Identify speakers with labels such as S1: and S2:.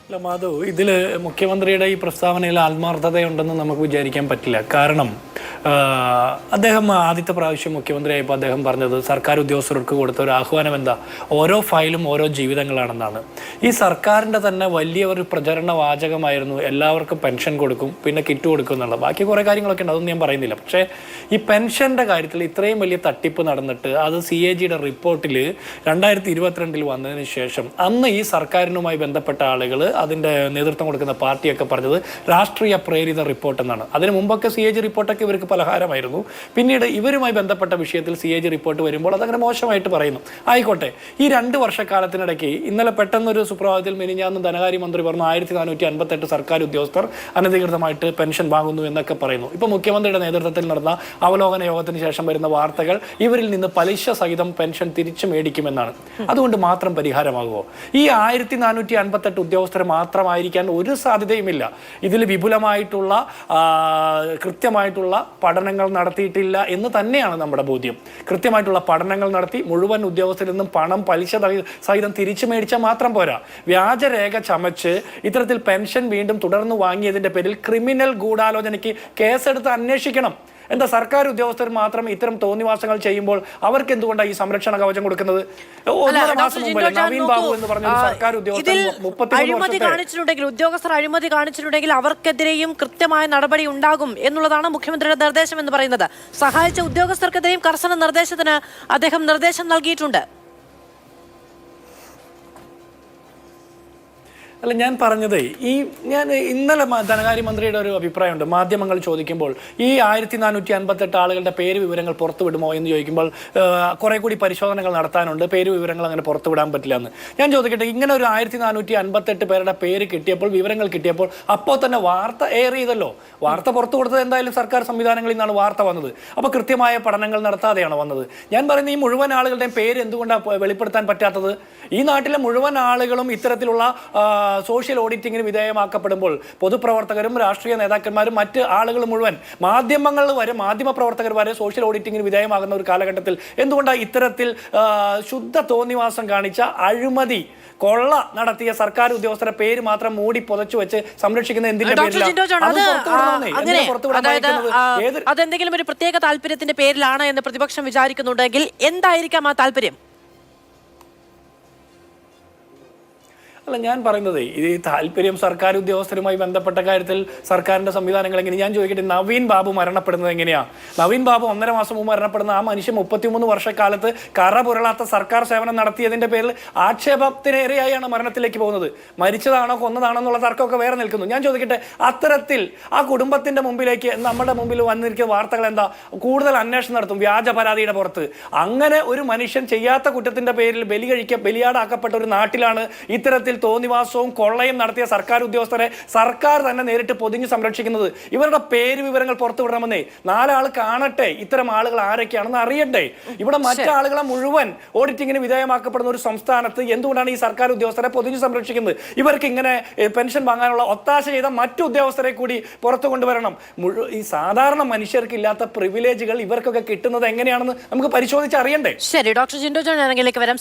S1: അല്ല മാധു, ഇതിൽ മുഖ്യമന്ത്രിയുടെ ഈ പ്രസ്താവനയിൽ ആത്മാർത്ഥതയുണ്ടെന്ന് നമുക്ക് വിചാരിക്കാൻ പറ്റില്ല. കാരണം അദ്ദേഹം ആദ്യത്തെ പ്രാവശ്യം മുഖ്യമന്ത്രിയായപ്പോൾ അദ്ദേഹം പറഞ്ഞത് സർക്കാർ ഉദ്യോഗസ്ഥർക്ക് കൊടുത്ത ഒരു ആഹ്വാനം എന്താ, ഓരോ ഫയലും ഓരോ ജീവിതങ്ങളാണെന്നാണ്. ഈ സർക്കാരിൻ്റെ തന്നെ വലിയ ഒരു പ്രചരണ വാചകമായിരുന്നു എല്ലാവർക്കും പെൻഷൻ കൊടുക്കും, പിന്നെ കിറ്റ് കൊടുക്കും എന്നുള്ളത്. ബാക്കി കുറേ കാര്യങ്ങളൊക്കെ ഉണ്ട്, അതൊന്നും ഞാൻ പറയുന്നില്ല. പക്ഷേ ഈ പെൻഷൻ്റെ കാര്യത്തിൽ ഇത്രയും വലിയ തട്ടിപ്പ് നടന്നിട്ട് അത് CAGയുടെ റിപ്പോർട്ടിൽ 2022 വന്നതിന് ശേഷം അന്ന് ഈ സർക്കാരിനുമായി ബന്ധപ്പെട്ട ആളുകൾ, അതിൻ്റെ നേതൃത്വം കൊടുക്കുന്ന പാർട്ടിയൊക്കെ പറഞ്ഞത് രാഷ്ട്രീയ പ്രേരിത റിപ്പോർട്ട് എന്നാണ്. അതിന് മുമ്പൊക്കെ CAG റിപ്പോർട്ടൊക്കെ ഇവർക്ക് പലഹാരമായിരുന്നു. പിന്നീട് ഇവരുമായി ബന്ധപ്പെട്ട വിഷയത്തിൽ CAG റിപ്പോർട്ട് വരുമ്പോൾ അതങ്ങനെ മോശമായിട്ട് പറയുന്നു. ആയിക്കോട്ടെ, ഈ 2 വർഷക്കാലത്തിനിടയ്ക്ക് ഇന്നലെ പെട്ടെന്നൊരു സുപ്രഭാതത്തിൽ മിനിഞ്ഞാന്ന് ധനകാര്യമന്ത്രി പറഞ്ഞു 1458 സർക്കാർ ഉദ്യോഗസ്ഥർ അനധികൃതമായിട്ട് പെൻഷൻ വാങ്ങുന്നു എന്നൊക്കെ പറയുന്നു. ഇപ്പോൾ മുഖ്യമന്ത്രിയുടെ നേതൃത്വത്തിൽ നടന്ന അവലോകന യോഗത്തിന് ശേഷം വരുന്ന വാർത്തകൾ ഇവരിൽ നിന്ന് പലിശ സഹിതം പെൻഷൻ തിരിച്ചു മേടിക്കുമെന്നാണ്. അതുകൊണ്ട് മാത്രം പരിഹാരമാകുമോ? ഈ 1458 ഉദ്യോഗസ്ഥർ മാത്രമായിരിക്കാൻ ഒരു സാധ്യതയുമില്ല. ഇതിൽ വിപുലമായിട്ടുള്ള കൃത്യമായിട്ടുള്ള പഠനങ്ങൾ നടത്തിയിട്ടില്ല എന്ന് തന്നെയാണ് നമ്മുടെ ബോധ്യം. കൃത്യമായിട്ടുള്ള പഠനങ്ങൾ നടത്തി മുഴുവൻ ഉദ്യോഗസ്ഥരിൽ നിന്നും പണം പലിശ സഹിതം തിരിച്ചു മേടിച്ചാൽ മാത്രം പോരാ. വ്യാജരേഖ ചമച്ച് ഇത്തരത്തിൽ പെൻഷൻ വീണ്ടും തുടർന്ന് വാങ്ങിയതിൻ്റെ പേരിൽ ക്രിമിനൽ ഗൂഢാലോചനയ്ക്ക് കേസെടുത്ത് അന്വേഷിക്കണം. എന്താ സർക്കാർ ഉദ്യോഗസ്ഥർ മാത്രം ഇത്തരം തോന്നിവാസങ്ങൾ ചെയ്യുമ്പോൾ അവർക്ക് എന്തുകൊണ്ടാണ് ഈ സംരക്ഷണ കവചം കൊടുക്കുന്നത്? 1.5 മാസം മുമ്പ് നവീൻ ബാബു എന്ന് പറഞ്ഞ സർക്കാർ
S2: ഉദ്യോഗസ്ഥർ അഴിമതി കാണിച്ചിട്ടുണ്ടെങ്കിൽ അവർക്കെതിരെയും കൃത്യമായ നടപടി ഉണ്ടാകും എന്നുള്ളതാണ് മുഖ്യമന്ത്രിയുടെ നിർദ്ദേശം എന്ന് പറയുന്നത്. സഹായിച്ച ഉദ്യോഗസ്ഥർക്കെതിരെയും കർശന നിർദ്ദേശത്തിന് അദ്ദേഹം നിർദ്ദേശം നൽകിയിട്ടുണ്ട്.
S1: അല്ല, ഞാൻ പറഞ്ഞത് ഞാൻ ഇന്നലെ ധനകാര്യമന്ത്രിയുടെ ഒരു അഭിപ്രായമുണ്ട്. മാധ്യമങ്ങൾ ചോദിക്കുമ്പോൾ ഈ 1458 ആളുകളുടെ പേര് വിവരങ്ങൾ പുറത്തുവിടുമോ എന്ന് ചോദിക്കുമ്പോൾ കുറെ കൂടി പരിശോധനകൾ നടത്താനുണ്ട്, പേര് വിവരങ്ങൾ അങ്ങനെ പുറത്തുവിടാൻ പറ്റില്ല എന്ന്. ഞാൻ ചോദിക്കട്ടെ, ഇങ്ങനെ ഒരു 1458 പേരുടെ പേര് കിട്ടിയപ്പോൾ, വിവരങ്ങൾ കിട്ടിയപ്പോൾ അപ്പോൾ തന്നെ വാർത്ത എയർ ചെയ്തല്ലോ. വാർത്ത പുറത്തു കൊടുത്തത് എന്തായാലും സർക്കാർ സംവിധാനങ്ങളിൽ നിന്നാണ് വാർത്ത വന്നത്. അപ്പോൾ കൃത്യമായ പഠനങ്ങൾ നടത്താതെയാണ് വന്നത്. ഞാൻ പറയുന്നത് ഈ മുഴുവൻ ആളുകളുടെയും പേര് എന്തുകൊണ്ടാണ് വെളിപ്പെടുത്താൻ പറ്റാത്തത്? ഈ നാട്ടിലെ മുഴുവൻ ആളുകളും ഇത്തരത്തിലുള്ള സോഷ്യൽ ഓഡിറ്റിങ്ങിന് വിധേയമാക്കപ്പെടുമ്പോൾ പൊതുപ്രവർത്തകരും രാഷ്ട്രീയ നേതാക്കന്മാരും മറ്റ് ആളുകൾ മുഴുവൻ മാധ്യമങ്ങൾ വരെ, മാധ്യമപ്രവർത്തകർ വരെ സോഷ്യൽ ഓഡിറ്റിങ്ങിന് വിധേയമാകുന്ന ഒരു കാലഘട്ടത്തിൽ എന്തുകൊണ്ടാണ് ഇത്തരത്തിൽ ശുദ്ധ തോന്നിവാസം കാണിച്ച, അഴിമതി കൊള്ള നടത്തിയ സർക്കാർ ഉദ്യോഗസ്ഥരുടെ പേര് മാത്രം മൂടി പുതച്ചു വെച്ച് സംരക്ഷിക്കുന്ന എന്തിന്റെ
S2: അതെന്തെങ്കിലും ഒരു പ്രത്യേക താല്പര്യത്തിന്റെ പേരിലാണ് എന്ന് പ്രതിപക്ഷം വിചാരിക്കുന്നുണ്ടെങ്കിൽ എന്തായിരിക്കാം ആ താല്പര്യം?
S1: അല്ല, ഞാൻ പറയുന്നത് ഈ താല്പര്യം സർക്കാർ ഉദ്യോഗസ്ഥരുമായി ബന്ധപ്പെട്ട കാര്യത്തിൽ സർക്കാരിന്റെ സംവിധാനങ്ങൾ എങ്ങനെ? ഞാൻ ചോദിക്കട്ടെ, നവീൻ ബാബു മരണപ്പെടുന്നത് എങ്ങനെയാ? നവീൻ ബാബു 1.5 മാസം മുമ്പ് മരണപ്പെടുന്ന ആ മനുഷ്യൻ 33 വർഷക്കാലത്ത് കറ പുരളാത്ത സർക്കാർ സേവനം നടത്തിയതിന്റെ പേരിൽ ആക്ഷേപത്തിനേറെയായാണ് മരണത്തിലേക്ക് പോകുന്നത്. മരിച്ചതാണോ കൊന്നതാണോ എന്നുള്ള തർക്കമൊക്കെ വേറെ നിൽക്കുന്നു. ഞാൻ ചോദിക്കട്ടെ, അത്തരത്തിൽ ആ കുടുംബത്തിന്റെ മുമ്പിലേക്ക് നമ്മുടെ മുമ്പിൽ വന്നിരിക്കുന്ന വാർത്തകൾ എന്താ? കൂടുതൽ അന്വേഷണം നടത്തും വ്യാജ പരാതിയുടെ പുറത്ത്. അങ്ങനെ ഒരു മനുഷ്യൻ ചെയ്യാത്ത കുറ്റത്തിന്റെ പേരിൽ ബലിയാടാക്കപ്പെട്ട ഒരു നാട്ടിലാണ് ഇത്തരത്തിൽ തോന്നിവാസവും കൊള്ളയും നടത്തിയ സർക്കാർ ഉദ്യോഗസ്ഥരെ സർക്കാർ തന്നെ നേരിട്ട് പൊതിഞ്ഞ് സംരക്ഷിക്കുന്നത്. ഇവരുടെ പേര് വിവരങ്ങൾ പുറത്തു വിടണമെന്നേ, 4 ആൾ കാണട്ടെ, ഇത്തരം ആളുകൾ ആരൊക്കെയാണെന്ന് അറിയട്ടെ. ഇവിടെ മറ്റാളുകളെ മുഴുവൻ ഓഡിറ്റിങ്ങിന് വിധേയമാക്കപ്പെടുന്ന ഒരു സംസ്ഥാനത്ത് എന്തുകൊണ്ടാണ് ഈ സർക്കാർ ഉദ്യോഗസ്ഥരെ പൊതിഞ്ഞ് സംരക്ഷിക്കുന്നത്? ഇവർക്ക് ഇങ്ങനെ പെൻഷൻ വാങ്ങാനുള്ള ഒത്താശ ചെയ്ത മറ്റു ഉദ്യോഗസ്ഥരെ കൂടി പുറത്തു കൊണ്ടുവരണം. ഈ സാധാരണ മനുഷ്യർക്ക് ഇല്ലാത്ത പ്രിവിലേജുകൾ ഇവർക്കൊക്കെ കിട്ടുന്നത് എങ്ങനെയാണെന്ന് നമുക്ക് പരിശോധിച്ച് അറിയണ്ടേ?
S2: ശരി, ഡോക്ടർ ജിൻഡോ ജോൺ ആണെങ്കിലേക്ക് വരാം.